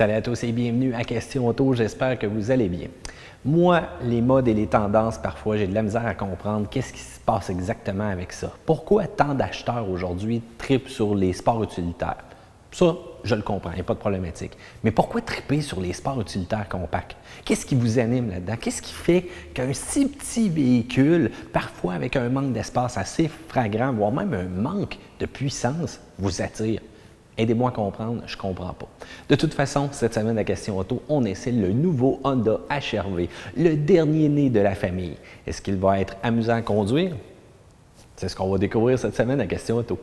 Salut à tous et bienvenue à Question Auto, j'espère que vous allez bien. Moi, les modes et les tendances, parfois, j'ai de la misère à comprendre qu'est-ce qui se passe exactement avec ça. Pourquoi tant d'acheteurs aujourd'hui tripent sur les sports utilitaires? Ça, je le comprends, il n'y a pas de problématique. Mais pourquoi triper sur les sports utilitaires compacts? Qu'est-ce qui vous anime là-dedans? Qu'est-ce qui fait qu'un si petit véhicule, parfois avec un manque d'espace assez flagrant, voire même un manque de puissance, vous attire? Aidez-moi à comprendre, je ne comprends pas. De toute façon, cette semaine à Question Auto, on essaie le nouveau Honda HR-V, le dernier né de la famille. Est-ce qu'il va être amusant à conduire? C'est ce qu'on va découvrir cette semaine à Question Auto.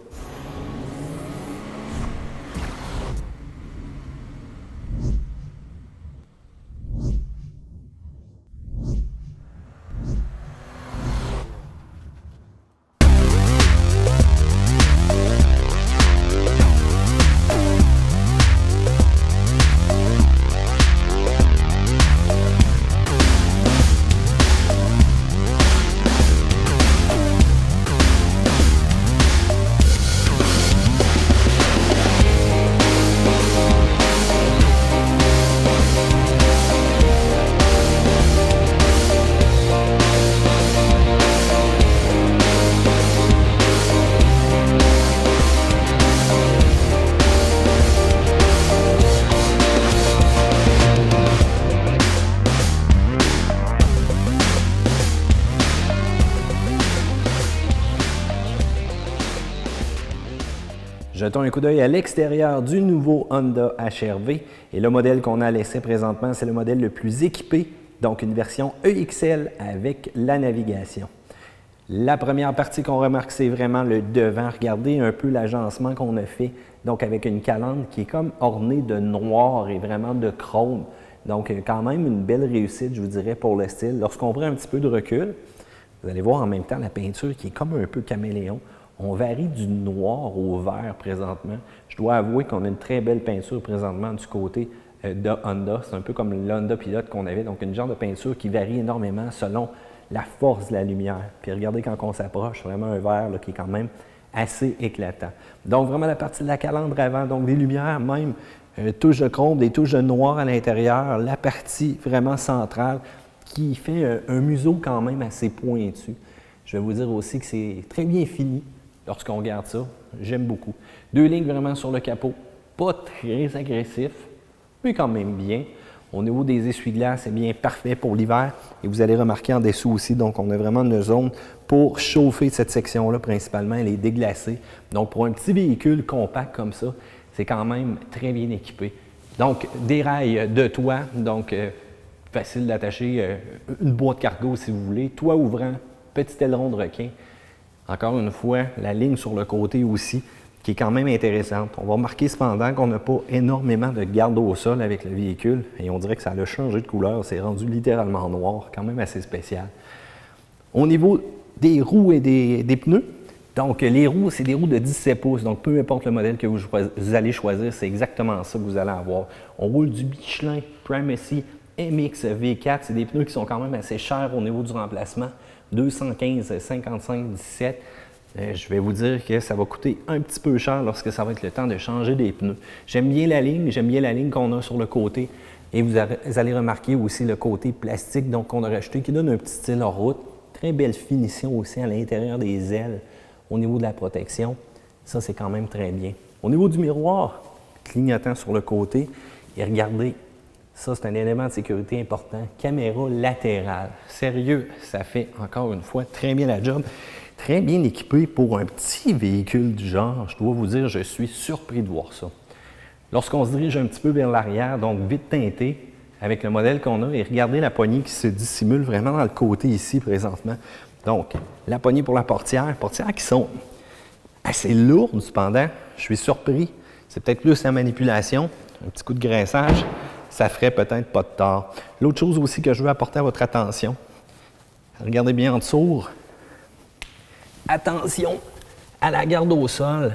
Jetons un coup d'œil à l'extérieur du nouveau Honda HR-V et le modèle qu'on a à l'essai présentement, c'est le modèle le plus équipé, donc une version EXL avec la navigation. La première partie qu'on remarque, c'est vraiment le devant. Regardez un peu l'agencement qu'on a fait, donc avec une calandre qui est comme ornée de noir et vraiment de chrome. Donc quand même une belle réussite, je vous dirais, pour le style. Lorsqu'on prend un petit peu de recul, vous allez voir en même temps la peinture qui est comme un peu caméléon. On varie du noir au vert présentement. Je dois avouer qu'on a une très belle peinture présentement du côté de Honda. C'est un peu comme le Honda Pilot qu'on avait, donc une genre de peinture qui varie énormément selon la force de la lumière. Puis regardez quand on s'approche, vraiment un vert là, qui est quand même assez éclatant. Donc vraiment la partie de la calandre avant, donc des lumières même, touches de chrome, des touches de noir à l'intérieur, la partie vraiment centrale qui fait un museau quand même assez pointu. Je vais vous dire aussi que c'est très bien fini. Lorsqu'on regarde ça, j'aime beaucoup. Deux lignes vraiment sur le capot, pas très agressif, mais quand même bien. Au niveau des essuie-glaces, c'est bien parfait pour l'hiver. Et vous allez remarquer en dessous aussi, donc on a vraiment une zone pour chauffer cette section-là principalement, elle est déglacée. Donc pour un petit véhicule compact comme ça, c'est quand même très bien équipé. Donc des rails de toit, donc facile d'attacher une boîte cargo si vous voulez, toit ouvrant, petit aileron de requin. Encore une fois, la ligne sur le côté aussi, qui est quand même intéressante. On va remarquer cependant qu'on n'a pas énormément de garde au sol avec le véhicule et on dirait que ça a changé de couleur, c'est rendu littéralement noir, quand même assez spécial. Au niveau des roues et des pneus, donc les roues, c'est des roues de 17 pouces, donc peu importe le modèle que vous allez choisir, c'est exactement ça que vous allez avoir. On roule du Michelin Primacy MX V4, c'est des pneus qui sont quand même assez chers au niveau du remplacement. 215, 55, 17. Je vais vous dire que ça va coûter un petit peu cher lorsque ça va être le temps de changer des pneus. J'aime bien la ligne qu'on a sur le côté. Et vous allez remarquer aussi le côté plastique qu'on a rajouté qui donne un petit style en route. Très belle finition aussi à l'intérieur des ailes au niveau de la protection. Ça, c'est quand même très bien. Au niveau du miroir, clignotant sur le côté, et regardez, ça, c'est un élément de sécurité important. Caméra latérale. Sérieux, ça fait encore une fois très bien la job. Très bien équipé pour un petit véhicule du genre. Je dois vous dire, je suis surpris de voir ça. Lorsqu'on se dirige un petit peu vers l'arrière, donc vite teinté, avec le modèle qu'on a, et regardez la poignée qui se dissimule vraiment dans le côté ici présentement. Donc, la poignée pour la portières qui sont assez lourdes cependant. Je suis surpris. C'est peut-être plus la manipulation, un petit coup de graissage. Ça ferait peut-être pas de tort. L'autre chose aussi que je veux apporter à votre attention, regardez bien en dessous. Attention à la garde au sol.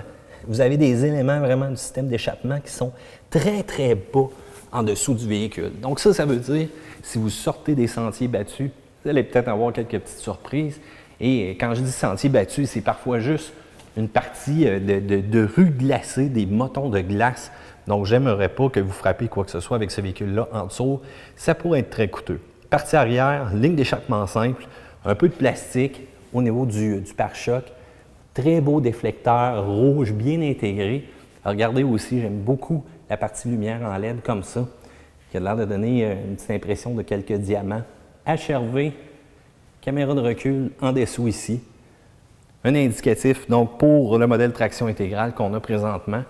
Vous avez des éléments vraiment du système d'échappement qui sont très, très bas en dessous du véhicule. Donc ça veut dire, si vous sortez des sentiers battus, vous allez peut-être avoir quelques petites surprises. Et quand je dis sentiers battus, c'est parfois juste une partie de rue glacée, des motons de glace Donc, j'aimerais pas que vous frappiez quoi que ce soit avec ce véhicule-là en dessous. Ça pourrait être très coûteux. Partie arrière, ligne d'échappement simple, un peu de plastique au niveau du pare-choc. Très beau déflecteur rouge bien intégré. Regardez aussi, j'aime beaucoup la partie lumière en LED comme ça, qui a l'air de donner une petite impression de quelques diamants. HRV, caméra de recul en dessous ici. Un indicatif donc pour le modèle traction intégrale qu'on a présentement.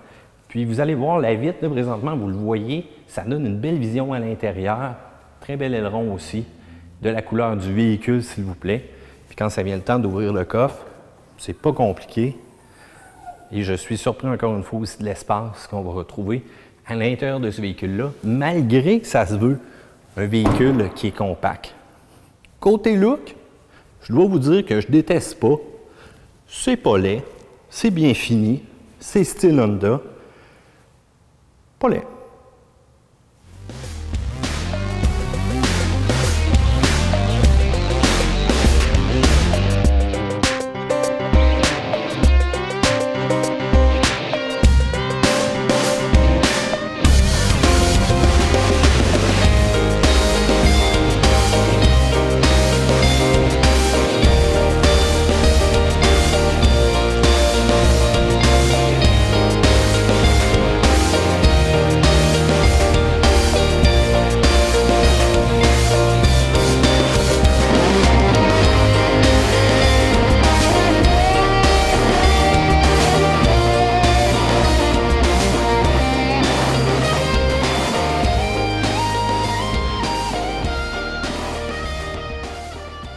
Puis vous allez voir la vitre, là, présentement, vous le voyez, ça donne une belle vision à l'intérieur. Très bel aileron aussi, de la couleur du véhicule, s'il vous plaît. Puis quand ça vient le temps d'ouvrir le coffre, c'est pas compliqué. Et je suis surpris encore une fois aussi de l'espace qu'on va retrouver à l'intérieur de ce véhicule-là, malgré que ça se veut un véhicule qui est compact. Côté look, je dois vous dire que je déteste pas. C'est pas laid, c'est bien fini, c'est style Honda. Pas laid.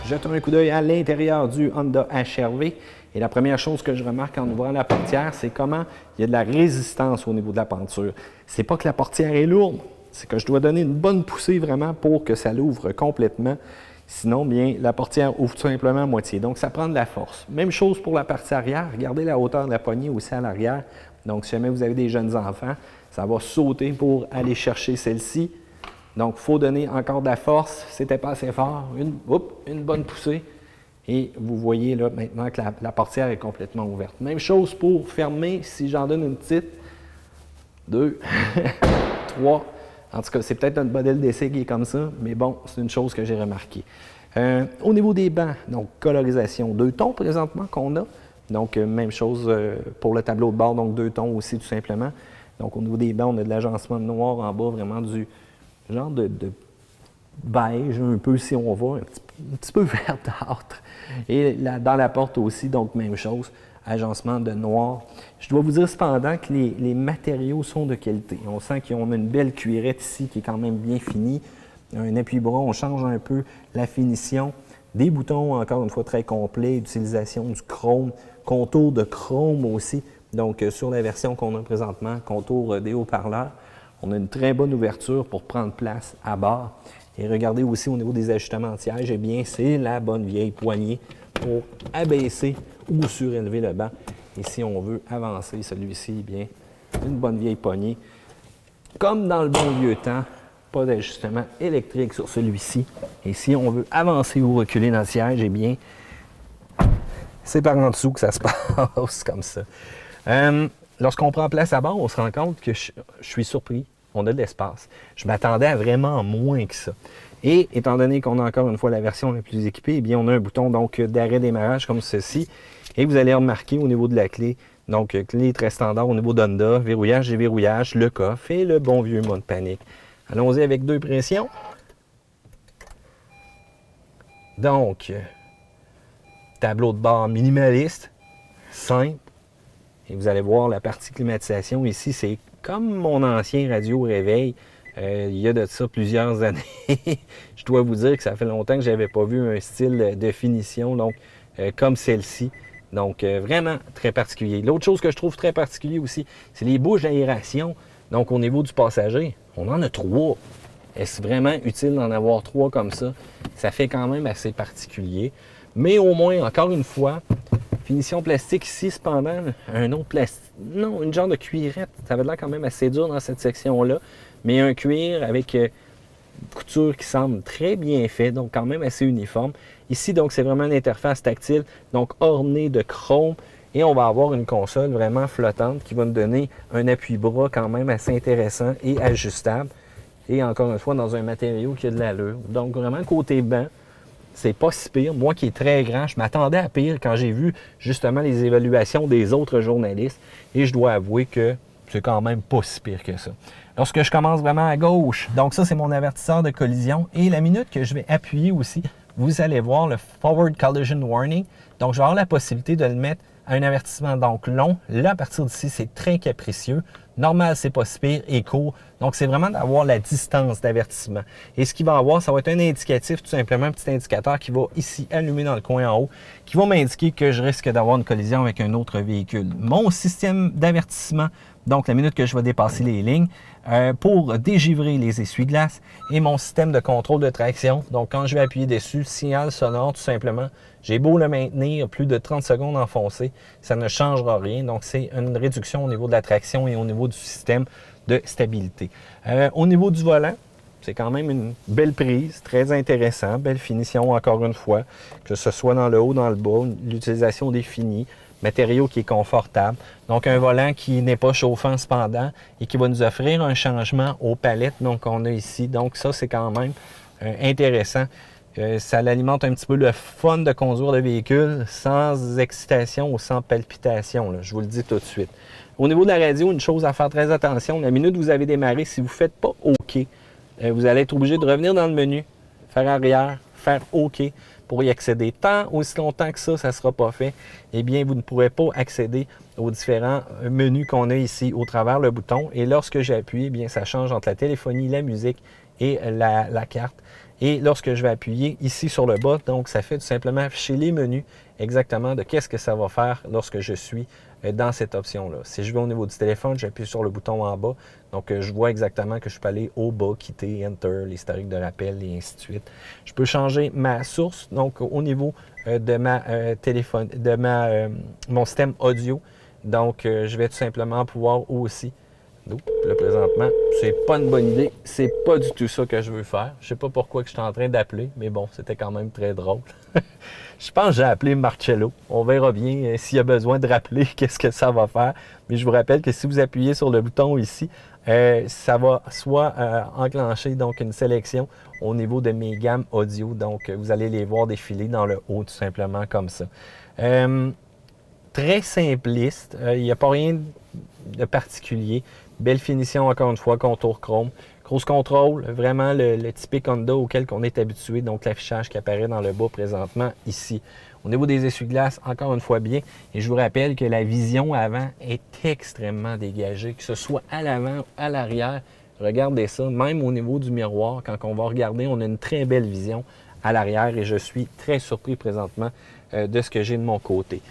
Jetons un coup d'œil à l'intérieur du Honda HR-V. Et la première chose que je remarque en ouvrant la portière, c'est comment il y a de la résistance au niveau de la penture. C'est pas que la portière est lourde, c'est que je dois donner une bonne poussée vraiment pour que ça l'ouvre complètement. Sinon, bien, la portière ouvre tout simplement à moitié. Donc, ça prend de la force. Même chose pour la partie arrière. Regardez la hauteur de la poignée aussi à l'arrière. Donc, si jamais vous avez des jeunes enfants, ça va sauter pour aller chercher celle-ci. Donc, il faut donner encore de la force. C'était pas assez fort. Une bonne poussée. Et vous voyez là maintenant que la portière est complètement ouverte. Même chose pour fermer. Si j'en donne une petite, 2, 3. En tout cas, c'est peut-être un modèle d'essai qui est comme ça, mais bon, c'est une chose que j'ai remarquée. Au niveau des bancs, donc colorisation, 2 tons présentement qu'on a. Donc, même chose pour le tableau de bord, donc 2 tons aussi tout simplement. Donc, au niveau des bancs, on a de l'agencement noir en bas, vraiment du genre de beige, un peu si on va, un petit peu verdâtre. Et dans la porte aussi, donc même chose, agencement de noir. Je dois vous dire cependant que les matériaux sont de qualité. On sent qu'on a une belle cuirette ici qui est quand même bien finie. Un appuie-bras, on change un peu la finition. Des boutons, encore une fois, très complets. Utilisation du chrome, contour de chrome aussi. Donc, sur la version qu'on a présentement, contour des haut-parleurs, on a une très bonne ouverture pour prendre place à bord. Et regardez aussi au niveau des ajustements de siège, eh bien, c'est la bonne vieille poignée pour abaisser ou surélever le banc. Et si on veut avancer celui-ci, eh bien, une bonne vieille poignée. Comme dans le bon vieux temps, pas d'ajustement électrique sur celui-ci. Et si on veut avancer ou reculer dans le siège, eh bien, c'est par en dessous que ça se passe comme ça. Lorsqu'on prend place à bord, on se rend compte que je suis surpris. On a de l'espace. Je m'attendais à vraiment moins que ça. Et étant donné qu'on a encore une fois la version la plus équipée, eh bien, on a un bouton d'arrêt-démarrage comme ceci. Et vous allez remarquer au niveau de la clé, donc clé très standard au niveau d'Honda, verrouillage, déverrouillage, le coffre et le bon vieux mode panique. Allons-y avec 2 pressions. Donc, tableau de bord minimaliste, simple. Et vous allez voir la partie climatisation ici, c'est comme mon ancien radio réveil. Il y a de ça plusieurs années. Je dois vous dire que ça fait longtemps que je n'avais pas vu un style de finition donc, comme celle-ci. Donc, vraiment très particulier. L'autre chose que je trouve très particulier aussi, c'est les bouches d'aération. Donc, au niveau du passager, on en a 3. Est-ce vraiment utile d'en avoir 3 comme ça? Ça fait quand même assez particulier. Mais au moins, encore une fois, finition plastique ici, cependant, un autre plastique. Non, une genre de cuirette. Ça avait l'air quand même assez dur dans cette section-là. Mais un cuir avec une couture qui semble très bien fait, donc quand même assez uniforme. Ici, donc, c'est vraiment une interface tactile, donc ornée de chrome Et on va avoir une console vraiment flottante qui va nous donner un appui-bras quand même assez intéressant et ajustable. Et encore une fois, dans un matériau qui a de l'allure. Donc vraiment, côté banc, c'est pas si pire. Moi qui est très grand, je m'attendais à pire quand j'ai vu justement les évaluations des autres journalistes. Et je dois avouer que c'est quand même pas si pire que ça. Lorsque je commence vraiment à gauche, donc ça c'est mon avertisseur de collision. Et la minute que je vais appuyer aussi, vous allez voir le Forward Collision Warning. Donc je vais avoir la possibilité de le mettre à un avertissement donc long. Là, à partir d'ici, c'est très capricieux. Normal, c'est pas si pire et court. Donc, c'est vraiment d'avoir la distance d'avertissement. Et ce qu'il va avoir, ça va être un indicatif, tout simplement, un petit indicateur qui va ici allumer dans le coin en haut, qui va m'indiquer que je risque d'avoir une collision avec un autre véhicule. Mon système d'avertissement, donc la minute que je vais dépasser les lignes, pour dégivrer les essuie-glaces et mon système de contrôle de traction. Donc, quand je vais appuyer dessus, signal sonore, tout simplement, j'ai beau le maintenir plus de 30 secondes enfoncé, ça ne changera rien. Donc, c'est une réduction au niveau de la traction et au niveau du système de stabilité. Au niveau du volant, c'est quand même une belle prise, très intéressant, belle finition encore une fois, que ce soit dans le haut, dans le bas, l'utilisation définie, matériau qui est confortable. Donc un volant qui n'est pas chauffant cependant et qui va nous offrir un changement aux palettes qu'on a ici. Donc ça, c'est quand même intéressant. Ça alimente un petit peu le fun de conduire le véhicule sans excitation ou sans palpitation, là, je vous le dis tout de suite. Au niveau de la radio, une chose à faire très attention, la minute où vous avez démarré, si vous ne faites pas OK, vous allez être obligé de revenir dans le menu, faire arrière, faire OK pour y accéder. Tant aussi longtemps que ça ne sera pas fait, eh bien, vous ne pourrez pas accéder aux différents menus qu'on a ici au travers le bouton. Et lorsque j'appuie, eh bien, ça change entre la téléphonie, la musique et la carte. Et lorsque je vais appuyer ici sur le bas, donc ça fait tout simplement afficher les menus exactement de qu'est-ce que ça va faire lorsque je suis dans cette option-là. Si je vais au niveau du téléphone, j'appuie sur le bouton en bas. Donc, je vois exactement que je peux aller au bas, quitter, Enter, l'historique de rappel et ainsi de suite. Je peux changer ma source, donc au niveau de ma téléphone, de mon système audio. Donc, je vais tout simplement pouvoir aussi... Là, présentement, c'est pas une bonne idée. C'est pas du tout ça que je veux faire. Je sais pas pourquoi que je suis en train d'appeler, mais bon, c'était quand même très drôle. Je pense que j'ai appelé Marcello. On verra bien s'il y a besoin de rappeler qu'est-ce que ça va faire. Mais je vous rappelle que si vous appuyez sur le bouton ici, ça va soit enclencher donc une sélection au niveau de mes gammes audio. Donc, vous allez les voir défiler dans le haut tout simplement comme ça. Très simpliste. Il n'y a pas rien de particulier. Belle finition encore une fois, contour chrome. Cruise control, vraiment le typique Honda auquel on est habitué, donc l'affichage qui apparaît dans le bas présentement ici. Au niveau des essuie-glaces, encore une fois bien, et je vous rappelle que la vision avant est extrêmement dégagée, que ce soit à l'avant ou à l'arrière. Regardez ça, même au niveau du miroir, quand on va regarder, on a une très belle vision à l'arrière et je suis très surpris présentement de ce que j'ai de mon côté.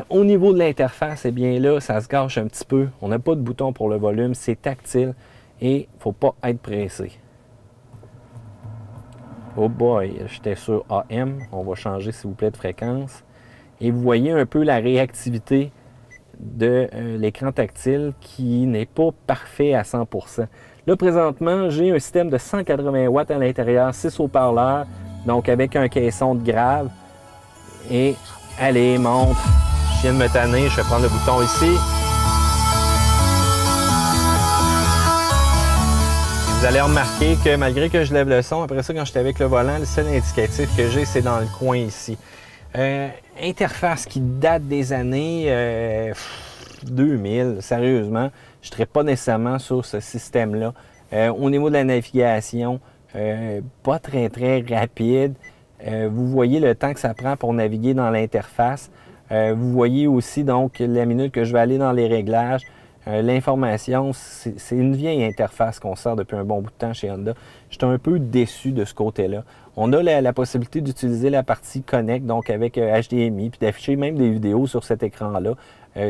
Au niveau de l'interface, eh bien là, ça se gâche un petit peu. On n'a pas de bouton pour le volume, c'est tactile et il ne faut pas être pressé. Oh boy, j'étais sur AM. On va changer, s'il vous plaît, de fréquence. Et vous voyez un peu la réactivité de l'écran tactile qui n'est pas parfait à 100%. Là, présentement, j'ai un système de 180 watts à l'intérieur, 6 haut-parleurs, donc avec un caisson de grave. Et allez, monte. Je viens de me tanner, je vais prendre le bouton ici. Vous allez remarquer que malgré que je lève le son, après ça, quand j'étais avec le volant, le seul indicatif que j'ai, c'est dans le coin ici. Interface qui date des années 2000, sérieusement. Je ne serais pas nécessairement sur ce système-là. Au niveau de la navigation, pas très, très rapide. Vous voyez le temps que ça prend pour naviguer dans l'interface. Vous voyez aussi donc la minute que je vais aller dans les réglages. L'information, c'est une vieille interface qu'on sort depuis un bon bout de temps chez Honda. J'étais un peu déçu de ce côté-là. On a la possibilité d'utiliser la partie Connect, donc avec HDMI, puis d'afficher même des vidéos sur cet écran-là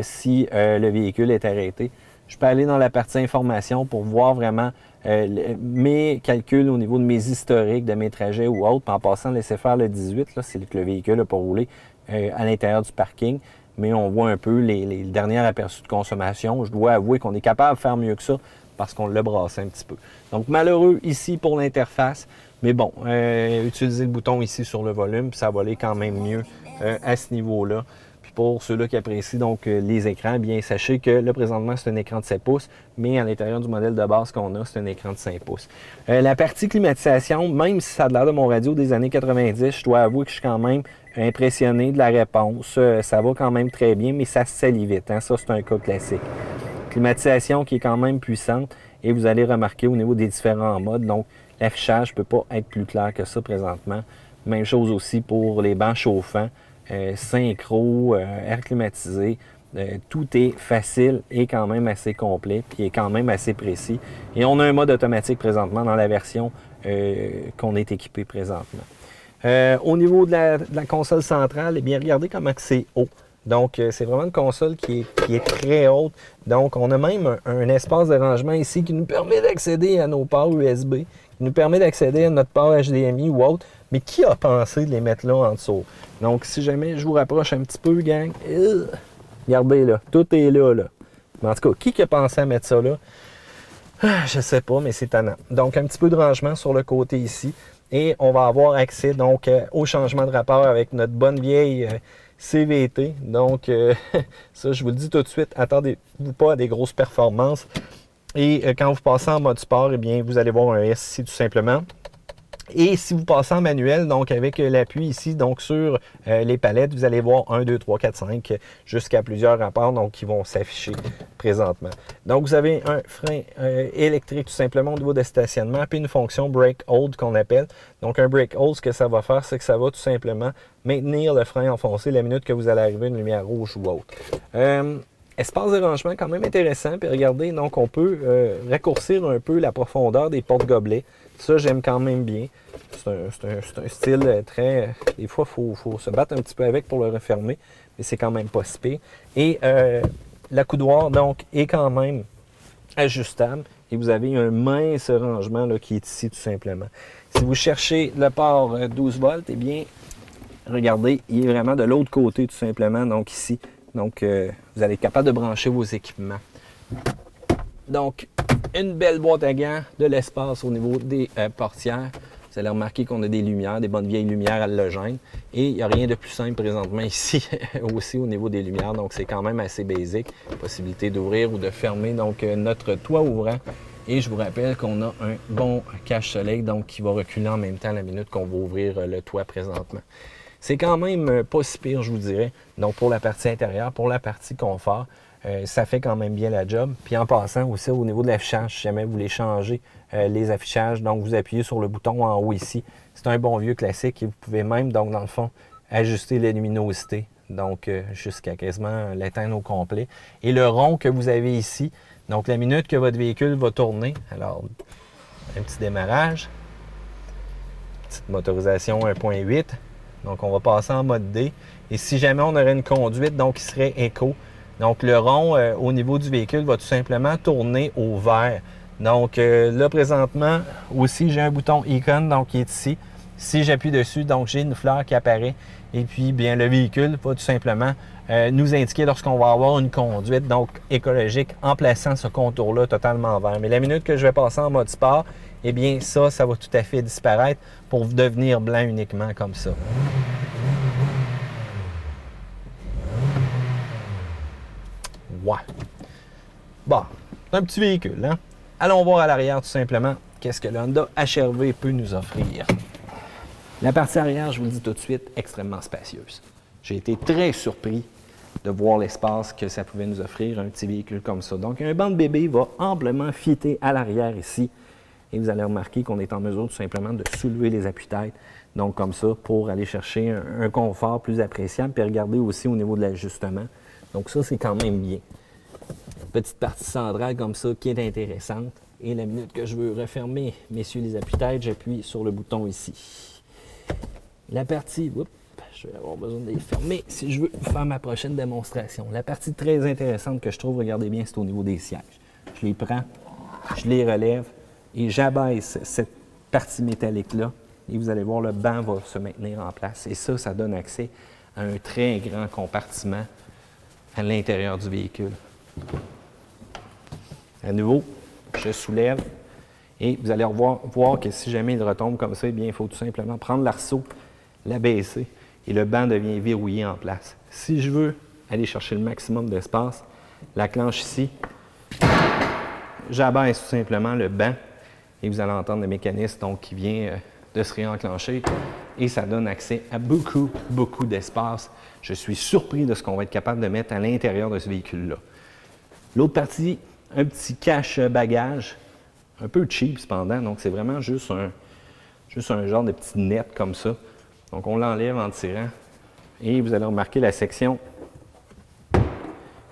si le véhicule est arrêté. Je peux aller dans la partie information pour voir vraiment mes calculs au niveau de mes historiques, de mes trajets ou autres. Puis en passant, laisser faire le 18, c'est que le véhicule n'a pas roulé à l'intérieur du parking. Mais on voit un peu les derniers aperçus de consommation. Je dois avouer qu'on est capable de faire mieux que ça parce qu'on l'a brassé un petit peu. Donc, malheureux ici pour l'interface. Mais bon, utilisez le bouton ici sur le volume, puis ça va aller quand même mieux à ce niveau-là. Puis pour ceux-là qui apprécient donc les écrans, bien sachez que là présentement c'est un écran de 7 pouces, mais à l'intérieur du modèle de base qu'on a, c'est un écran de 5 pouces. La partie climatisation, même si ça a l'air de mon radio des années 90, je dois avouer que je suis quand même impressionné de la réponse. Ça va quand même très bien, mais ça se salit vite, hein? Ça c'est un cas classique. Climatisation qui est quand même puissante et vous allez remarquer au niveau des différents modes, donc l'affichage ne peut pas être plus clair que ça présentement. Même chose aussi pour les bancs chauffants, synchro, air climatisé. Tout est facile et quand même assez complet, puis est quand même assez précis. Et on a un mode automatique présentement dans la version qu'on est équipé présentement. Au niveau de la console centrale, eh bien, regardez comment c'est haut. Donc, c'est vraiment une console qui est très haute. Donc, on a même un espace de rangement ici qui nous permet d'accéder à nos ports USB, qui nous permet d'accéder à notre port HDMI ou autre. Mais qui a pensé de les mettre là en dessous? Donc, si jamais je vous rapproche un petit peu, gang, regardez là, tout est là, là. Mais en tout cas, qui a pensé à mettre ça là? Je ne sais pas, mais c'est tannant. Donc, un petit peu de rangement sur le côté ici. Et on va avoir accès donc au changement de rapport avec notre bonne vieille CVT. Donc, ça, je vous le dis tout de suite, attendez-vous pas à des grosses performances. Et quand vous passez en mode sport, eh bien, vous allez voir un S ici tout simplement. Et si vous passez en manuel, donc avec l'appui ici, donc sur les palettes, vous allez voir 1, 2, 3, 4, 5, jusqu'à plusieurs rapports donc, qui vont s'afficher présentement. Donc, vous avez un frein électrique tout simplement au niveau de stationnement, puis une fonction brake hold qu'on appelle. Donc, un brake hold, ce que ça va faire, c'est que ça va tout simplement maintenir le frein enfoncé la minute que vous allez arriver à une lumière rouge ou autre. Espace de rangement quand même intéressant. Puis regardez, donc on peut raccourcir un peu la profondeur des porte-gobelets. Ça, j'aime quand même bien. C'est un style très... Des fois, il faut se battre un petit peu avec pour le refermer, mais c'est quand même pas si pire. Et la coudoir, donc, est quand même ajustable. Et vous avez un mince rangement là, qui est ici, tout simplement. Si vous cherchez le port 12 volts, eh bien, regardez, il est vraiment de l'autre côté, tout simplement, donc ici. Donc, vous allez être capable de brancher vos équipements. Donc, une belle boîte à gants, de l'espace au niveau des portières. Vous allez remarquer qu'on a des lumières, des bonnes vieilles lumières halogènes. Et il n'y a rien de plus simple présentement ici aussi au niveau des lumières. Donc, c'est quand même assez basique. Possibilité d'ouvrir ou de fermer donc notre toit ouvrant. Et je vous rappelle qu'on a un bon cache-soleil donc qui va reculer en même temps la minute qu'on va ouvrir le toit présentement. C'est quand même pas si pire, je vous dirais. Donc, pour la partie intérieure, pour la partie confort, ça fait quand même bien la job. Puis en passant aussi au niveau de l'affichage, si jamais vous voulez changer les affichages, donc vous appuyez sur le bouton en haut ici. C'est un bon vieux classique et vous pouvez même, donc dans le fond, ajuster la luminosité, donc jusqu'à quasiment l'éteindre au complet. Et le rond que vous avez ici, donc la minute que votre véhicule va tourner, alors un petit démarrage, petite motorisation 1.8. Donc, on va passer en mode D. Et si jamais on aurait une conduite, donc qui serait éco, donc le rond au niveau du véhicule va tout simplement tourner au vert. Donc là, présentement, aussi, j'ai un bouton Icon donc qui est ici. Si j'appuie dessus, donc j'ai une fleur qui apparaît. Et puis, bien, le véhicule va tout simplement nous indiquer lorsqu'on va avoir une conduite donc écologique en plaçant ce contour-là totalement vert. Mais la minute que je vais passer en mode sport, eh bien, ça va tout à fait disparaître pour devenir blanc uniquement comme ça. Ouais. Bon, c'est un petit véhicule, hein? Allons voir à l'arrière tout simplement qu'est-ce que le Honda HR-V peut nous offrir. La partie arrière, je vous le dis tout de suite, extrêmement spacieuse. J'ai été très surpris de voir l'espace que ça pouvait nous offrir, un petit véhicule comme ça. Donc, un banc de bébé va amplement fitter à l'arrière ici. Et vous allez remarquer qu'on est en mesure tout simplement de soulever les appuis-têtes. Donc, comme ça, pour aller chercher un confort plus appréciable. Puis regardez aussi au niveau de l'ajustement. Donc, ça, c'est quand même bien. Petite partie centrale comme ça qui est intéressante. Et la minute que je veux refermer, messieurs les appuis-têtes, j'appuie sur le bouton ici. La partie, je vais avoir besoin de les fermer si je veux faire ma prochaine démonstration. La partie très intéressante que je trouve, regardez bien, c'est au niveau des sièges. Je les prends, je les relève et j'abaisse cette partie métallique-là. Et vous allez voir, le banc va se maintenir en place. Et ça donne accès à un très grand compartiment à l'intérieur du véhicule. À nouveau, je soulève et vous allez voir que si jamais il retombe comme ça, eh bien, il faut tout simplement prendre l'arceau, l'abaisser et le banc devient verrouillé en place. Si je veux aller chercher le maximum d'espace. La clenche ici, j'abaisse tout simplement le banc et vous allez entendre le mécanisme donc, qui vient de se réenclencher et ça donne accès à beaucoup d'espace. Je suis surpris de ce qu'on va être capable de mettre à l'intérieur de ce véhicule-là. L'autre partie, un petit cache-bagage, un peu cheap cependant, donc c'est vraiment juste un genre de petit net comme ça. Donc on l'enlève en tirant et vous allez remarquer la section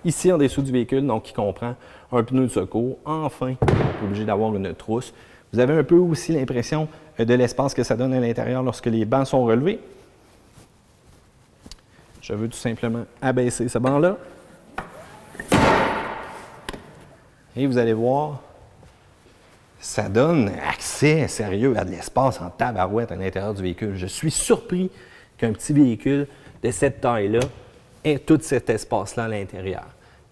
ici en dessous du véhicule, donc qui comprend un pneu de secours. Enfin, on n'est pas obligé d'avoir une trousse. Vous avez un peu aussi l'impression de l'espace que ça donne à l'intérieur lorsque les bancs sont relevés. Je veux tout simplement abaisser ce banc-là. Et vous allez voir, ça donne accès sérieux à de l'espace en tabarouette à l'intérieur du véhicule. Je suis surpris qu'un petit véhicule de cette taille-là ait tout cet espace-là à l'intérieur.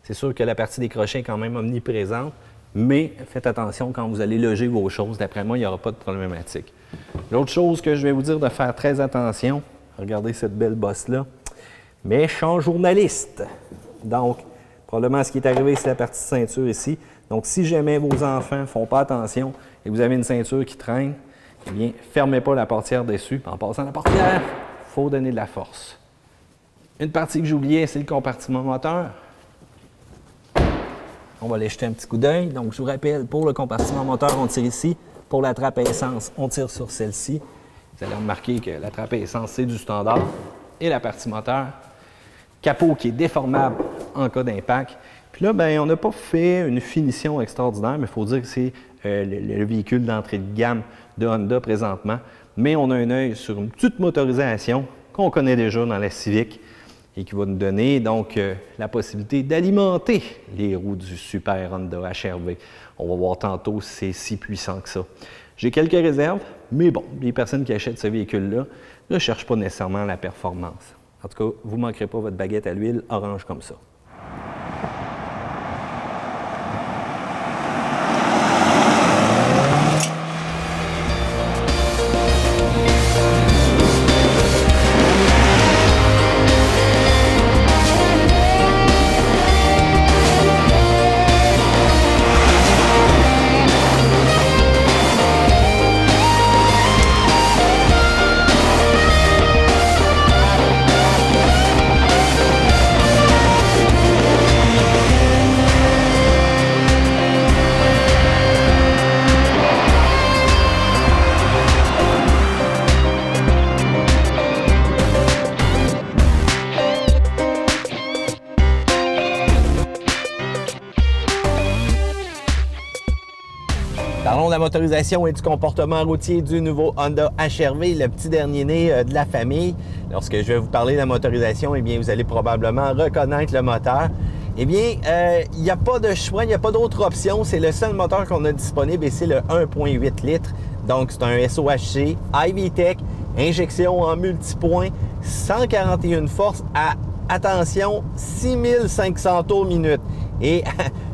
C'est sûr que la partie des crochets est quand même omniprésente, mais faites attention quand vous allez loger vos choses. D'après moi, il n'y aura pas de problématique. L'autre chose que je vais vous dire de faire très attention, regardez cette belle bosse-là, méchant journaliste. Donc, probablement ce qui est arrivé, c'est la partie ceinture ici. Donc, si jamais vos enfants ne font pas attention et vous avez une ceinture qui traîne, eh bien, fermez pas la portière dessus. En passant la portière, il faut donner de la force. Une partie que j'oubliais, c'est le compartiment moteur. On va aller jeter un petit coup d'œil. Donc, je vous rappelle, pour le compartiment moteur, on tire ici. Pour la trappe à essence, on tire sur celle-ci. Vous allez remarquer que la trappe à essence, c'est du standard. Et la partie moteur, capot qui est déformable en cas d'impact. Puis là, bien, on n'a pas fait une finition extraordinaire, mais il faut dire que c'est le véhicule d'entrée de gamme de Honda présentement. Mais on a un œil sur une petite motorisation qu'on connaît déjà dans la Civic et qui va nous donner donc la possibilité d'alimenter les roues du super Honda HR-V. On va voir tantôt si c'est si puissant que ça. J'ai quelques réserves, mais bon, les personnes qui achètent ce véhicule-là ne cherchent pas nécessairement la performance. En tout cas, vous ne manquerez pas votre baguette à l'huile orange comme ça. Parlons de la motorisation et du comportement routier du nouveau Honda HR-V, le petit dernier-né de la famille. Lorsque je vais vous parler de la motorisation, eh bien, vous allez probablement reconnaître le moteur. Eh bien, il n'y a pas de choix, il n'y a pas d'autre option. C'est le seul moteur qu'on a disponible et c'est le 1,8 litres. Donc, c'est un SOHC, iVTEC, injection en multipoint, 141 forces à, attention, 6500 tours minute. Et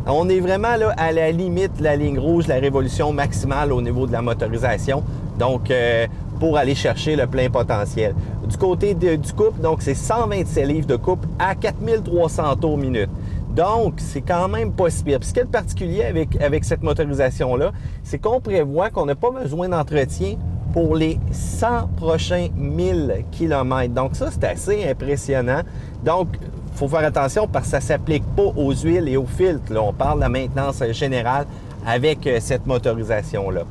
on est vraiment là à la limite de la ligne rouge, la révolution maximale au niveau de la motorisation. Donc, pour aller chercher le plein potentiel. Du côté du couple, donc c'est 127 livres de couple à 4300 tours minute. Donc, c'est quand même pas si pire. Puis ce qui est particulier avec cette motorisation-là, c'est qu'on prévoit qu'on n'a pas besoin d'entretien pour les 100 prochains 1000 km. Donc ça, c'est assez impressionnant. Donc, il faut faire attention parce que ça ne s'applique pas aux huiles et aux filtres. Là, on parle de la maintenance générale avec cette motorisation-là.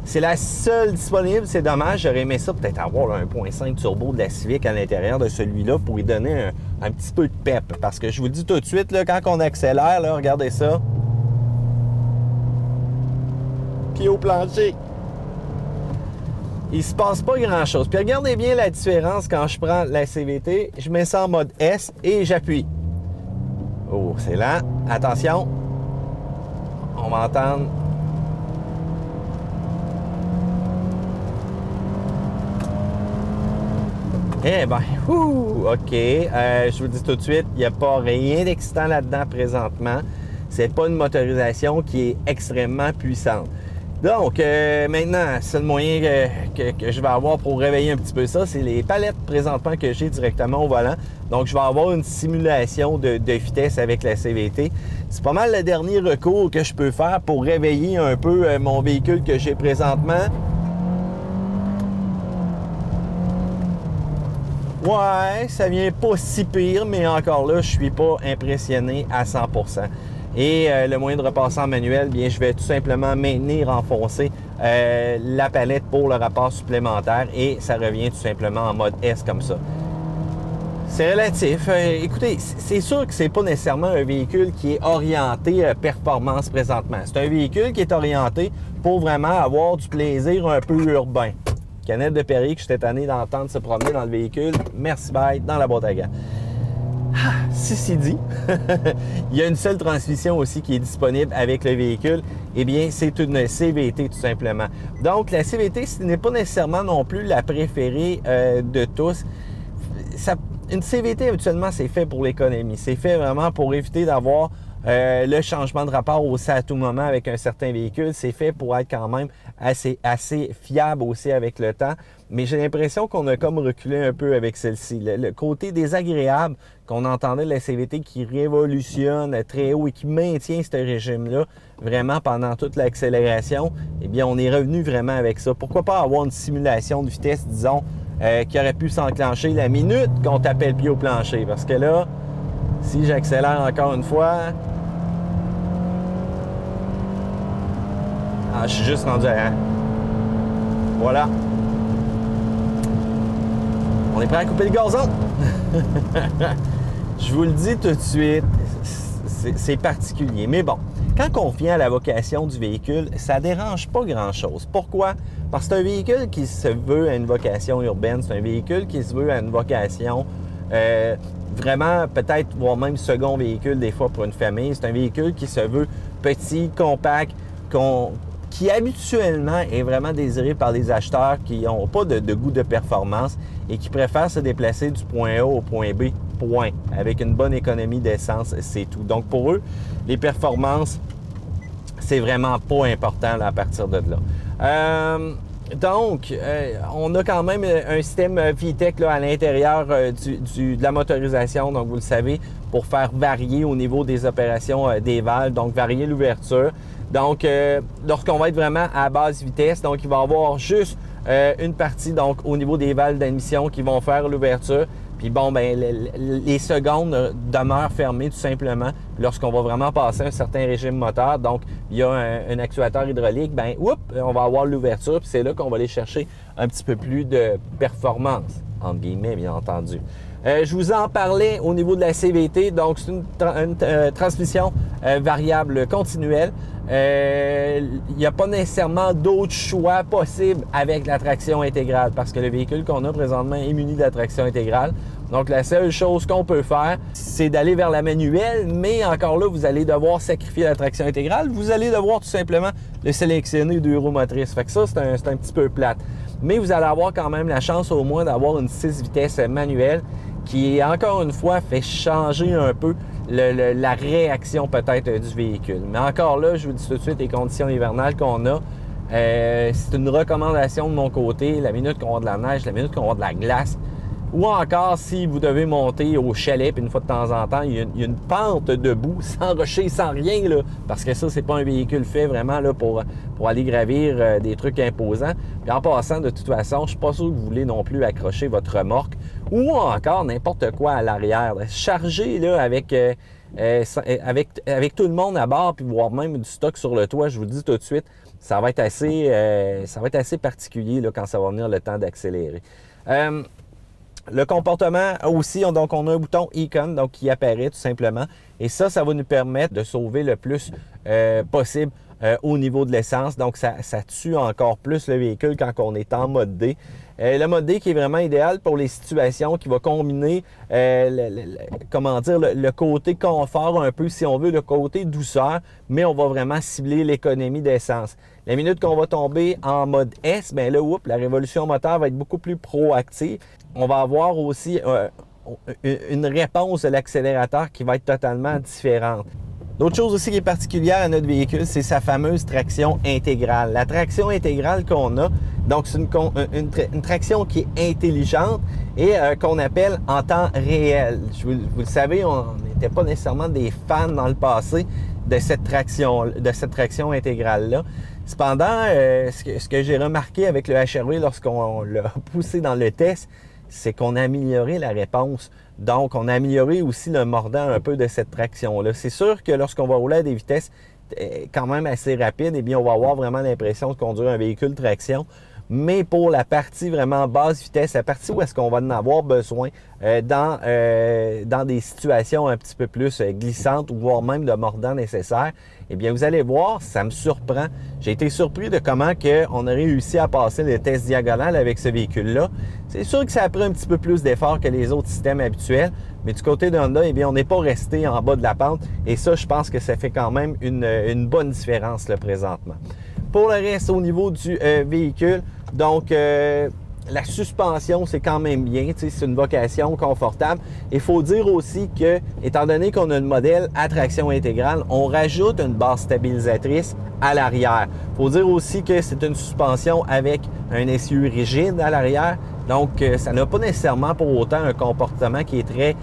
C'est la seule disponible, c'est dommage. J'aurais aimé ça peut-être avoir un 1.5 turbo de la Civic à l'intérieur de celui-là pour lui donner un petit peu de pep. Parce que je vous le dis tout de suite, là, quand on accélère, là, regardez ça. Pied au plancher. Il se passe pas grand-chose. Puis regardez bien la différence quand je prends la CVT. Je mets ça en mode S et j'appuie. Oh, c'est lent. Attention. On va entendre. Eh bien, OK. Je vous dis tout de suite, il n'y a pas rien d'excitant là-dedans présentement. C'est pas une motorisation qui est extrêmement puissante. Donc, maintenant, le seul moyen que je vais avoir pour réveiller un petit peu ça, c'est les palettes présentement que j'ai directement au volant. Donc, je vais avoir une simulation de vitesse avec la CVT. C'est pas mal le dernier recours que je peux faire pour réveiller un peu mon véhicule que j'ai présentement. Ouais, ça vient pas si pire, mais encore là, je suis pas impressionné à 100%. Et le moyen de repasser en manuel, bien, je vais tout simplement maintenir enfoncé la palette pour le rapport supplémentaire et ça revient tout simplement en mode S comme ça. C'est relatif. Écoutez, c'est sûr que c'est pas nécessairement un véhicule qui est orienté performance présentement. C'est un véhicule qui est orienté pour vraiment avoir du plaisir un peu urbain. Canette de Perrier que j'étais tanné d'entendre se promener dans le véhicule. Merci, bye, dans la boîte à gants. Ceci dit, il y a une seule transmission aussi qui est disponible avec le véhicule. Eh bien, c'est une CVT tout simplement. Donc, la CVT, ce n'est pas nécessairement non plus la préférée de tous. Une CVT, habituellement, c'est fait pour l'économie. C'est fait vraiment pour éviter d'avoir le changement de rapport aussi à tout moment avec un certain véhicule. C'est fait pour être quand même assez fiable aussi avec le temps. Mais j'ai l'impression qu'on a comme reculé un peu avec celle-ci. Le côté désagréable qu'on entendait de la CVT qui révolutionne très haut et qui maintient ce régime-là vraiment pendant toute l'accélération, eh bien, on est revenu vraiment avec ça. Pourquoi pas avoir une simulation de vitesse, disons, qui aurait pu s'enclencher la minute qu'on tapait le pied au plancher? Parce que là, si j'accélère encore une fois... Ah, je suis juste rendu à... Voilà. On est prêt à couper le gazon. Je vous le dis tout de suite, c'est particulier. Mais bon, quand on revient à la vocation du véhicule, ça ne dérange pas grand-chose. Pourquoi? Parce que c'est un véhicule qui se veut à une vocation urbaine. C'est un véhicule qui se veut à une vocation vraiment peut-être, voire même second véhicule des fois pour une famille. C'est un véhicule qui se veut petit, compact, qui habituellement est vraiment désiré par les acheteurs qui n'ont pas de goût de performance et qui préfèrent se déplacer du point A au point B, point, avec une bonne économie d'essence, c'est tout. Donc pour eux, les performances, c'est vraiment pas important là, à partir de là. Donc, on a quand même un système VTEC là, à l'intérieur de la motorisation, donc vous le savez, pour faire varier au niveau des opérations des valves, donc varier l'ouverture. Donc, lorsqu'on va être vraiment à basse vitesse, donc il va y avoir juste une partie donc au niveau des valves d'admission qui vont faire l'ouverture. Puis bon, ben les secondes demeurent fermées tout simplement lorsqu'on va vraiment passer un certain régime moteur. Donc, il y a un actuateur hydraulique, ben on va avoir l'ouverture, puis c'est là qu'on va aller chercher un petit peu plus de performance, entre guillemets, bien entendu. Je vous en parlais au niveau de la CVT, donc c'est une transmission variable continuelle. Il n'y a pas nécessairement d'autres choix possibles avec la traction intégrale parce que le véhicule qu'on a présentement est muni de la traction intégrale. Donc, la seule chose qu'on peut faire, c'est d'aller vers la manuelle, mais encore là, vous allez devoir sacrifier la traction intégrale. Vous allez devoir tout simplement le sélectionner de roues motrices. Fait que ça, c'est un petit peu plate. Mais vous allez avoir quand même la chance au moins d'avoir une 6 vitesses manuelle qui, encore une fois, fait changer un peu la réaction peut-être du véhicule. Mais encore là, je vous dis tout de suite, les conditions hivernales qu'on a, c'est une recommandation de mon côté. La minute qu'on a de la neige, la minute qu'on a de la glace, ou encore si vous devez monter au chalet, puis une fois de temps en temps, il y a une pente debout, sans rocher, sans rien, là, parce que ça, c'est pas un véhicule fait vraiment là, pour aller gravir des trucs imposants. Puis en passant, de toute façon, je suis pas sûr que vous voulez non plus accrocher votre remorque ou encore n'importe quoi à l'arrière. Charger là, avec tout le monde à bord, puis voire même du stock sur le toit, je vous le dis tout de suite, ça va être assez particulier là, quand ça va venir le temps d'accélérer. Le comportement aussi, donc on a un bouton Icon donc, qui apparaît tout simplement. Et ça va nous permettre de sauver le plus possible au niveau de l'essence. Donc ça tue encore plus le véhicule quand on est en mode D. Le mode D qui est vraiment idéal pour les situations, qui va combiner le côté confort un peu, si on veut, le côté douceur, mais on va vraiment cibler l'économie d'essence. La minute qu'on va tomber en mode S, bien là, la révolution moteur va être beaucoup plus proactive. On va avoir aussi une réponse de l'accélérateur qui va être totalement différente. L'autre chose aussi qui est particulière à notre véhicule, c'est sa fameuse traction intégrale. La traction intégrale qu'on a, donc c'est une traction qui est intelligente et qu'on appelle en temps réel. Vous le savez, on n'était pas nécessairement des fans dans le passé de cette traction intégrale-là. Cependant, ce que j'ai remarqué avec le HR-V lorsqu'on l'a poussé dans le test, c'est qu'on a amélioré la réponse. Donc, on a amélioré aussi le mordant un peu de cette traction-là. C'est sûr que lorsqu'on va rouler à des vitesses quand même assez rapides, eh bien, on va avoir vraiment l'impression de conduire un véhicule traction. Mais pour la partie vraiment basse vitesse, la partie où est-ce qu'on va en avoir besoin dans des situations un petit peu plus glissantes ou voire même de mordant nécessaire, eh bien, vous allez voir, ça me surprend. J'ai été surpris de comment on a réussi à passer le test diagonal avec ce véhicule-là. C'est sûr que ça a pris un petit peu plus d'effort que les autres systèmes habituels, mais du côté de Honda, eh bien, on n'est pas resté en bas de la pente. Et ça, je pense que ça fait quand même une bonne différence là, présentement. Pour le reste, au niveau du véhicule, donc la suspension, c'est quand même bien, c'est une vocation confortable. Il faut dire aussi que, étant donné qu'on a le modèle à traction intégrale, on rajoute une barre stabilisatrice à l'arrière. Il faut dire aussi que c'est une suspension avec un essieu rigide à l'arrière, donc ça n'a pas nécessairement pour autant un comportement qui est très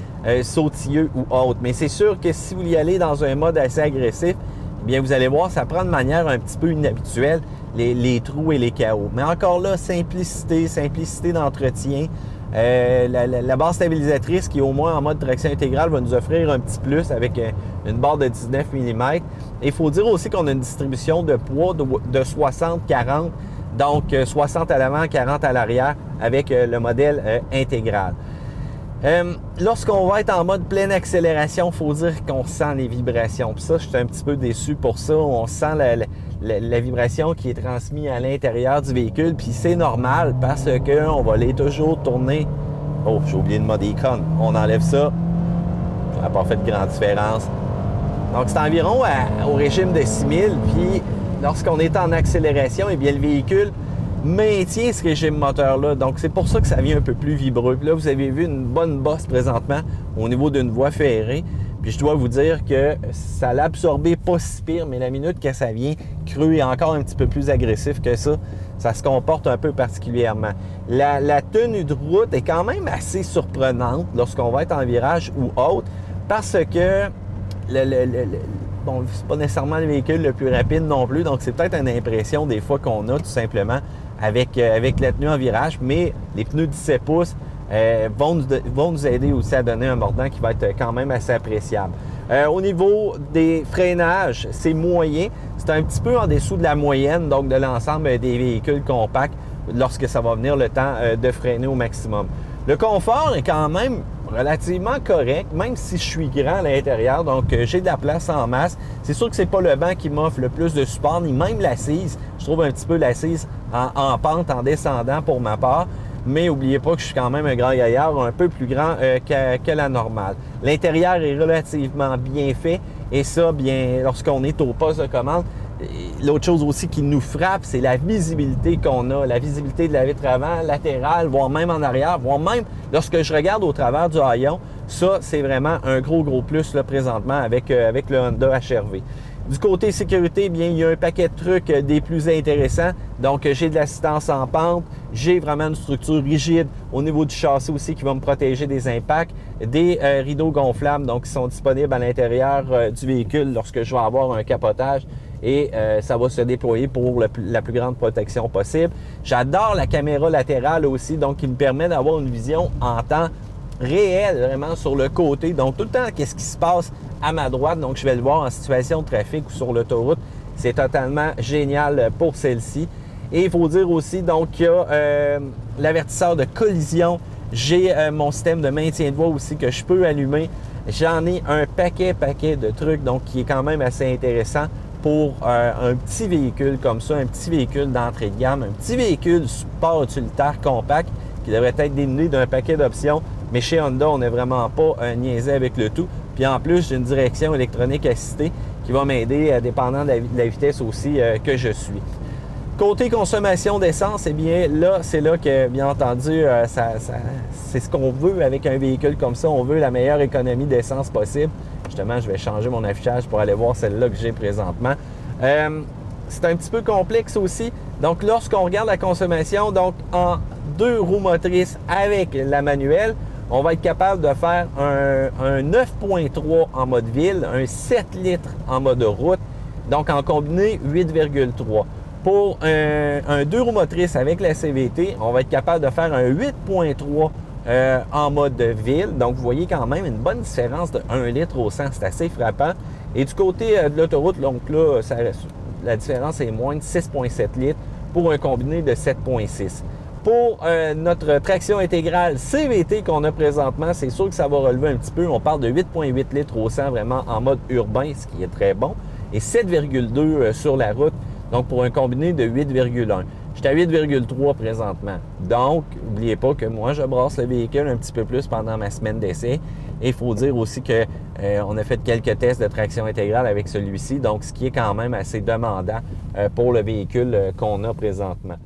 sautilleux ou autre. Mais c'est sûr que si vous y allez dans un mode assez agressif, eh bien, vous allez voir, ça prend de manière un petit peu inhabituelle les trous et les chaos. Mais encore là, simplicité d'entretien. La barre stabilisatrice qui est au moins en mode traction intégrale va nous offrir un petit plus avec une barre de 19 mm. Et il faut dire aussi qu'on a une distribution de poids de 60-40, donc 60 à l'avant, 40 à l'arrière avec le modèle intégral. Lorsqu'on va être en mode pleine accélération, il faut dire qu'on sent les vibrations. Puis ça, je suis un petit peu déçu pour ça. On sent la vibration qui est transmise à l'intérieur du véhicule. Puis c'est normal parce qu'on va aller toujours tourner. Oh, j'ai oublié le mode icon. On enlève ça. Ça n'a pas fait de grande différence. Donc c'est environ au régime de 6000. Puis lorsqu'on est en accélération, eh bien le véhicule maintient ce régime moteur-là. Donc, c'est pour ça que ça vient un peu plus vibreux. Puis là, vous avez vu une bonne bosse présentement au niveau d'une voie ferrée. Puis je dois vous dire que ça l'a absorbé pas si pire, mais la minute que ça vient creux et encore un petit peu plus agressif que ça, ça se comporte un peu particulièrement. La tenue de route est quand même assez surprenante lorsqu'on va être en virage ou autre, parce que bon, c'est pas nécessairement le véhicule le plus rapide non plus, donc c'est peut-être une impression des fois qu'on a tout simplement avec la tenue en virage, mais les pneus 17 pouces vont nous aider aussi à donner un mordant qui va être quand même assez appréciable. Au niveau des freinages, c'est moyen. C'est un petit peu en dessous de la moyenne, donc de l'ensemble des véhicules compacts lorsque ça va venir le temps de freiner au maximum. Le confort est quand même relativement correct, même si je suis grand à l'intérieur, donc j'ai de la place en masse. C'est sûr que c'est pas le banc qui m'offre le plus de support, ni même l'assise. Je trouve un petit peu l'assise en pente, en descendant pour ma part. Mais n'oubliez pas que je suis quand même un grand gaillard, un peu plus grand que la normale. L'intérieur est relativement bien fait et ça, bien, lorsqu'on est au poste de commande. L'autre chose aussi qui nous frappe, c'est la visibilité qu'on a, la visibilité de la vitre avant, latérale, voire même en arrière, voire même lorsque je regarde au travers du haillon. Ça, c'est vraiment un gros plus là, présentement avec le Honda HR-V. Du côté sécurité, bien, il y a un paquet de trucs des plus intéressants. Donc, j'ai de l'assistance en pente, j'ai vraiment une structure rigide au niveau du châssis aussi qui va me protéger des impacts, des rideaux gonflables, donc qui sont disponibles à l'intérieur du véhicule lorsque je vais avoir un capotage et ça va se déployer pour la plus grande protection possible. J'adore la caméra latérale aussi, donc qui me permet d'avoir une vision en temps réel, vraiment sur le côté. Donc, tout le temps, qu'est-ce qui se passe à ma droite. Donc, je vais le voir en situation de trafic ou sur l'autoroute. C'est totalement génial pour celle-ci. Et il faut dire aussi, donc, qu'il y a l'avertisseur de collision. J'ai mon système de maintien de voie aussi que je peux allumer. J'en ai un paquet de trucs, donc, qui est quand même assez intéressant pour un petit véhicule comme ça, un petit véhicule d'entrée de gamme, un petit véhicule sport utilitaire compact qui devrait être dénué d'un paquet d'options. Mais chez Honda, on n'est vraiment pas niaisé avec le tout. Puis en plus, j'ai une direction électronique assistée qui va m'aider dépendant de la vitesse aussi que je suis. Côté consommation d'essence, eh bien là, c'est là que, bien entendu, c'est ce qu'on veut avec un véhicule comme ça. On veut la meilleure économie d'essence possible. Justement, je vais changer mon affichage pour aller voir celle-là que j'ai présentement. C'est un petit peu complexe aussi. Donc, lorsqu'on regarde la consommation, donc en 2 roues motrices avec la manuelle, on va être capable de faire un 9.3 en mode ville, un 7 litres en mode route, donc en combiné 8,3. Pour un 2 roues motrices avec la CVT, on va être capable de faire un 8.3 en mode ville. Donc, vous voyez quand même une bonne différence de 1 litre au 100. C'est assez frappant. Et du côté de l'autoroute, donc là, la différence est moins de 6,7 litres pour un combiné de 7,6. Pour notre traction intégrale CVT qu'on a présentement, c'est sûr que ça va relever un petit peu. On parle de 8,8 litres au 100 vraiment en mode urbain, ce qui est très bon. Et 7,2 sur la route, donc pour un combiné de 8,1. J'étais à 8,3 présentement. Donc, n'oubliez pas que moi, je brasse le véhicule un petit peu plus pendant ma semaine d'essai. Et il faut dire aussi qu'on a fait quelques tests de traction intégrale avec celui-ci, donc ce qui est quand même assez demandant pour le véhicule qu'on a présentement.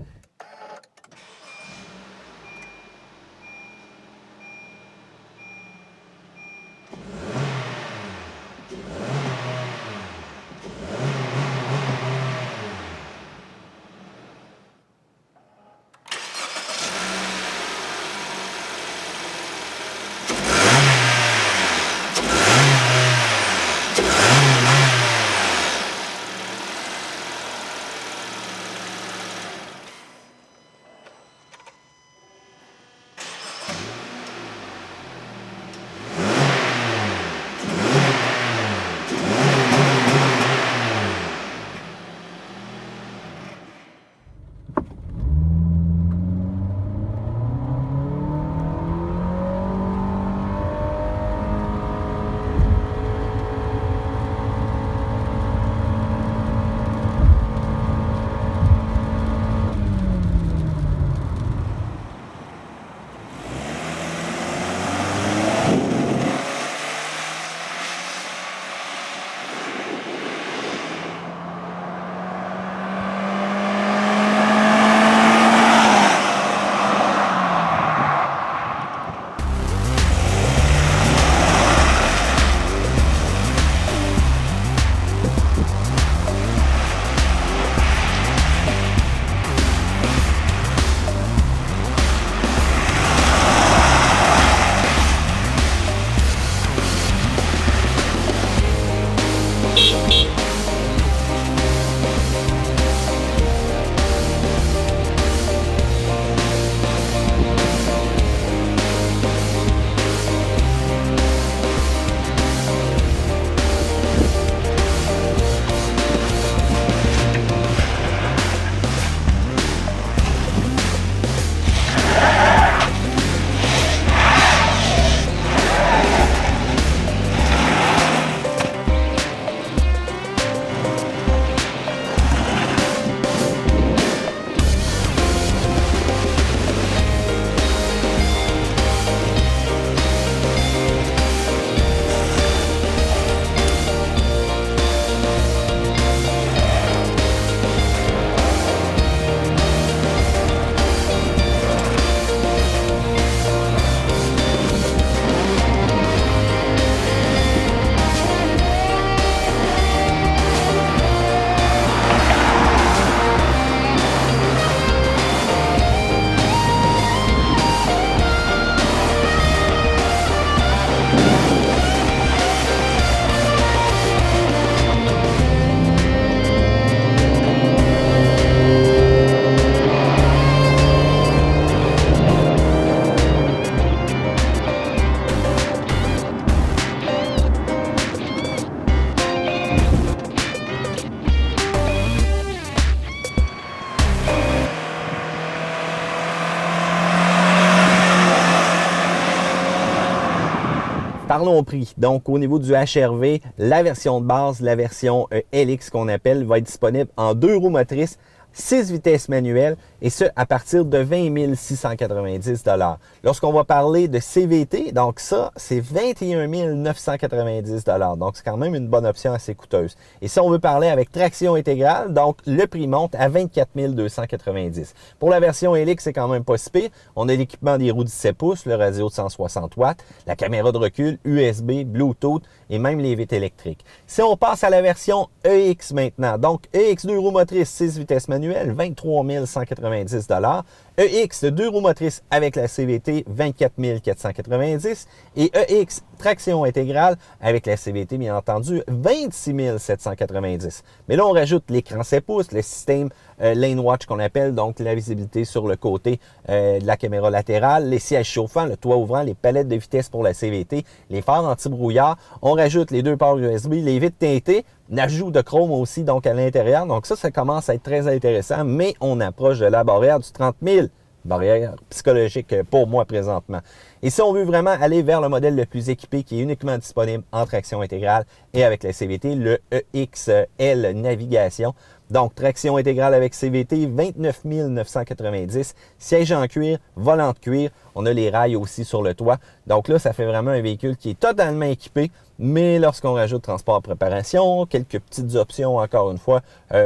Parlons prix. Donc, au niveau du HR-V, la version de base, la version LX qu'on appelle, va être disponible en 2 roues motrices, 6 vitesses manuelles et ce, à partir de 20 690 $. Lorsqu'on va parler de CVT, donc ça, c'est 21 990 $. Donc, c'est quand même une bonne option assez coûteuse. Et si on veut parler avec traction intégrale, donc le prix monte à 24 290 $. Pour la version Helix, c'est quand même pas si pire. On a l'équipement des roues 17 pouces, le radio de 160 watts, la caméra de recul, USB, Bluetooth et même les vitres électriques. Si on passe à la version EX maintenant, donc EX 2 roues motrices, 6 vitesses manuelles, 23 190 $. EX 2 roues motrices avec la CVT, 24 490 $. Et EX traction intégrale avec la CVT, bien entendu, 26 790 $. Mais là, on rajoute l'écran 7 pouces, le système Lane Watch qu'on appelle, donc la visibilité sur le côté de la caméra latérale, les sièges chauffants, le toit ouvrant, les palettes de vitesse pour la CVT, les phares anti-brouillard. On rajoute les 2 ports USB, les vitres teintées, l'ajout de chrome aussi donc à l'intérieur. Donc ça commence à être très intéressant, mais on approche de la barrière du 30 000. Barrière psychologique pour moi présentement. Et si on veut vraiment aller vers le modèle le plus équipé qui est uniquement disponible en traction intégrale et avec la CVT, le EXL Navigation. Donc, traction intégrale avec CVT, 29 990, siège en cuir, volant de cuir. On a les rails aussi sur le toit. Donc là, ça fait vraiment un véhicule qui est totalement équipé. Mais lorsqu'on rajoute transport préparation, quelques petites options, encore une fois,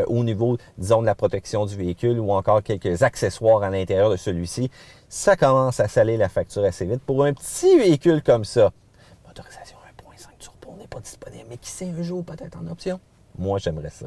au niveau, disons, de la protection du véhicule ou encore quelques accessoires à l'intérieur de celui-ci, ça commence à saler la facture assez vite. Pour un petit véhicule comme ça, motorisation 1.5 turbo n'est pas disponible, mais qui sait un jour peut-être en option? Moi, j'aimerais ça.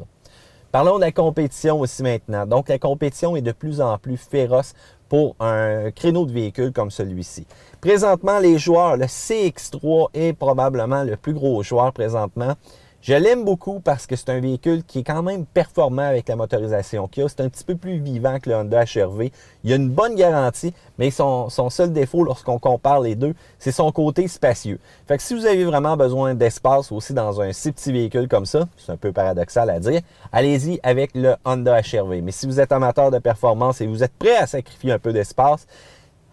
Parlons de la compétition aussi maintenant. Donc, la compétition est de plus en plus féroce pour un créneau de véhicule comme celui-ci. Présentement, les joueurs, le CX3 est probablement le plus gros joueur présentement. Je l'aime beaucoup parce que c'est un véhicule qui est quand même performant avec la motorisation qu'il a. C'est un petit peu plus vivant que le Honda HR-V. Il a une bonne garantie, mais son seul défaut lorsqu'on compare les deux, c'est son côté spacieux. Fait que si vous avez vraiment besoin d'espace aussi dans un si petit véhicule comme ça, c'est un peu paradoxal à dire, allez-y avec le Honda HR-V. Mais si vous êtes amateur de performance et vous êtes prêt à sacrifier un peu d'espace,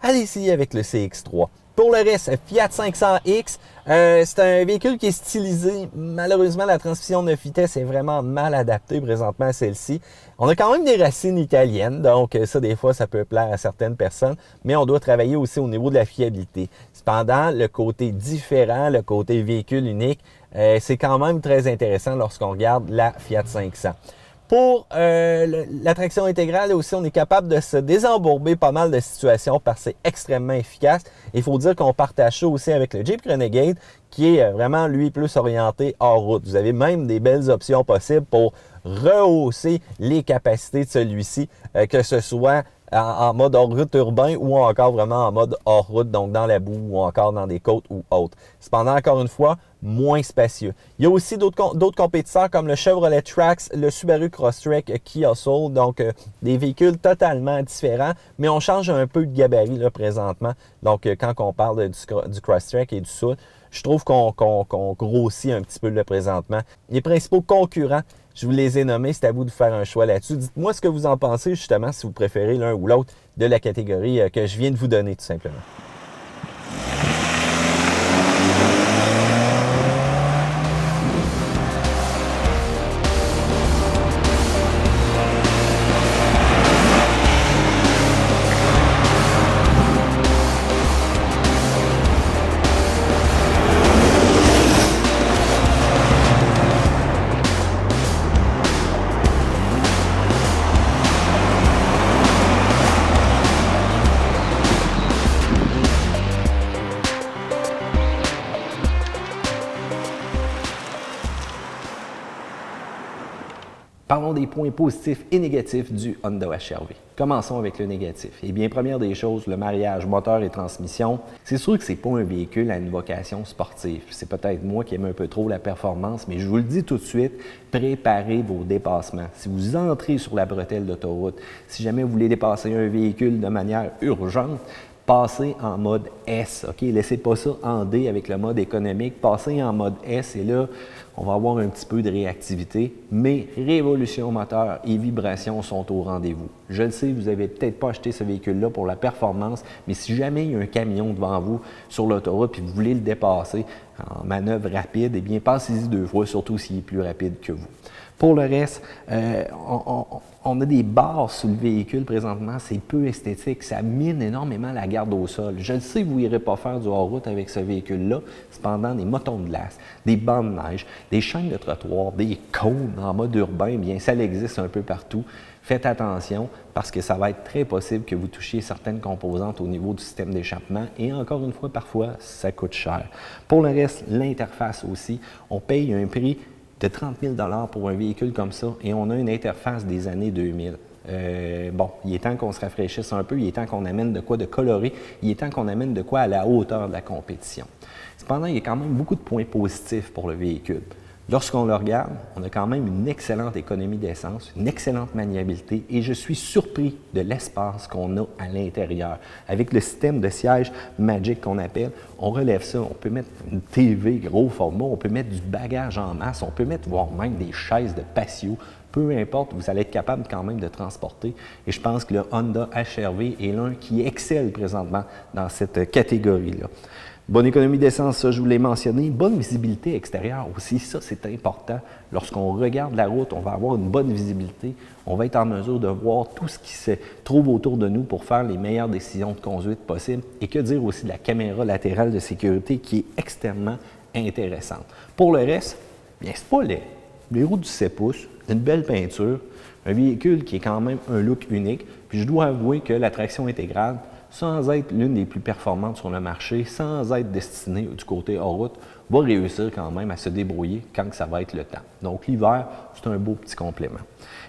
allez-y avec le CX3. Pour le reste, Fiat 500X, c'est un véhicule qui est stylisé. Malheureusement, la transmission 9 vitesses est vraiment mal adaptée présentement à celle-ci. On a quand même des racines italiennes, donc ça, des fois, ça peut plaire à certaines personnes, mais on doit travailler aussi au niveau de la fiabilité. Cependant, le côté différent, le côté véhicule unique, c'est quand même très intéressant lorsqu'on regarde la Fiat 500. Pour la traction intégrale aussi, on est capable de se désembourber pas mal de situations parce que c'est extrêmement efficace. Il faut dire qu'on partage ça aussi avec le Jeep Renegade qui est vraiment, lui, plus orienté hors route. Vous avez même des belles options possibles pour rehausser les capacités de celui-ci, que ce soit en mode hors route urbain ou encore vraiment en mode hors route, donc dans la boue ou encore dans des côtes ou autres. Cependant, encore une fois, moins spacieux. Il y a aussi d'autres compétiteurs comme le Chevrolet Trax, le Subaru Crosstrek Kia Soul, donc des véhicules totalement différents, mais on change un peu de gabarit là, présentement. Donc, quand on parle du Crosstrek et du Soul, je trouve qu'on grossit un petit peu là, présentement. Les principaux concurrents, je vous les ai nommés, c'est à vous de faire un choix là-dessus. Dites-moi ce que vous en pensez justement, si vous préférez l'un ou l'autre de la catégorie que je viens de vous donner tout simplement. Parlons des points positifs et négatifs du Honda HR-V. Commençons avec le négatif. Eh bien, première des choses, le mariage moteur et transmission. C'est sûr que c'est pas un véhicule à une vocation sportive. C'est peut-être moi qui aime un peu trop la performance, mais je vous le dis tout de suite, préparez vos dépassements. Si vous entrez sur la bretelle d'autoroute, si jamais vous voulez dépasser un véhicule de manière urgente, passez en mode S, OK? Laissez pas ça en D avec le mode économique. Passez en mode S et là, on va avoir un petit peu de réactivité, mais révolution moteur et vibration sont au rendez-vous. Je le sais, vous n'avez peut-être pas acheté ce véhicule-là pour la performance, mais si jamais il y a un camion devant vous sur l'autoroute et vous voulez le dépasser en manœuvre rapide, eh bien, passez-y 2 fois, surtout s'il est plus rapide que vous. Pour le reste, on a des barres sur le véhicule présentement, c'est peu esthétique, ça mine énormément la garde au sol. Je le sais, vous n'irez pas faire du hors-route avec ce véhicule-là, cependant, des motons de glace, des bancs de neige, des chaînes de trottoir, des cônes en mode urbain, bien ça existe un peu partout. Faites attention parce que ça va être très possible que vous touchiez certaines composantes au niveau du système d'échappement et encore une fois, parfois, ça coûte cher. Pour le reste, l'interface aussi, on paye un prix de 30 000 $ pour un véhicule comme ça et on a une interface des années 2000. Bon, il est temps qu'on se rafraîchisse un peu, il est temps qu'on amène de quoi de coloré, il est temps qu'on amène de quoi à la hauteur de la compétition. Cependant, il y a quand même beaucoup de points positifs pour le véhicule. Lorsqu'on le regarde, on a quand même une excellente économie d'essence, une excellente maniabilité et je suis surpris de l'espace qu'on a à l'intérieur. Avec le système de siège Magic qu'on appelle, on relève ça, on peut mettre une TV gros format, on peut mettre du bagage en masse, on peut mettre voire même des chaises de patio. Peu importe, vous allez être capable quand même de transporter. Et je pense que le Honda HR-V est l'un qui excelle présentement dans cette catégorie-là. Bonne économie d'essence, ça je vous l'ai mentionné. Bonne visibilité extérieure aussi, ça c'est important. Lorsqu'on regarde la route, on va avoir une bonne visibilité. On va être en mesure de voir tout ce qui se trouve autour de nous pour faire les meilleures décisions de conduite possibles. Et que dire aussi de la caméra latérale de sécurité qui est extrêmement intéressante. Pour le reste, bien c'est pas laid. Les roues du 7 pouces, une belle peinture, un véhicule qui est quand même un look unique. Puis je dois avouer que la traction intégrale, sans être l'une des plus performantes sur le marché, sans être destinée du côté hors-route, va réussir quand même à se débrouiller quand ça va être le temps. Donc l'hiver, c'est un beau petit complément.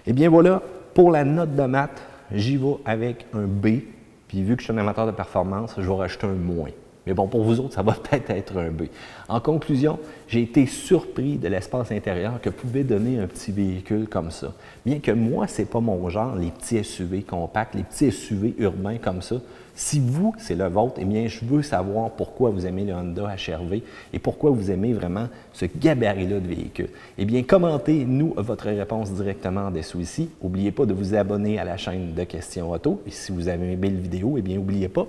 Et bien voilà, pour la note de maths, j'y vais avec un B. Puis vu que je suis un amateur de performance, je vais rajouter un moins. Mais bon, pour vous autres, ça va peut-être être un B. En conclusion, j'ai été surpris de l'espace intérieur que pouvait donner un petit véhicule comme ça. Bien que moi, ce n'est pas mon genre, les petits SUV compacts, les petits SUV urbains comme ça. Si vous, c'est le vôtre, eh bien, je veux savoir pourquoi vous aimez le Honda HR-V et pourquoi vous aimez vraiment ce gabarit-là de véhicule. Eh bien, commentez-nous votre réponse directement en dessous ici. N'oubliez pas de vous abonner à la chaîne de Questions Auto. Et si vous avez aimé la vidéo, eh bien, n'oubliez pas,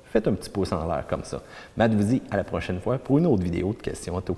faites un petit pouce en l'air comme ça. Matt vous dit à la prochaine fois pour une autre vidéo de Questions Auto.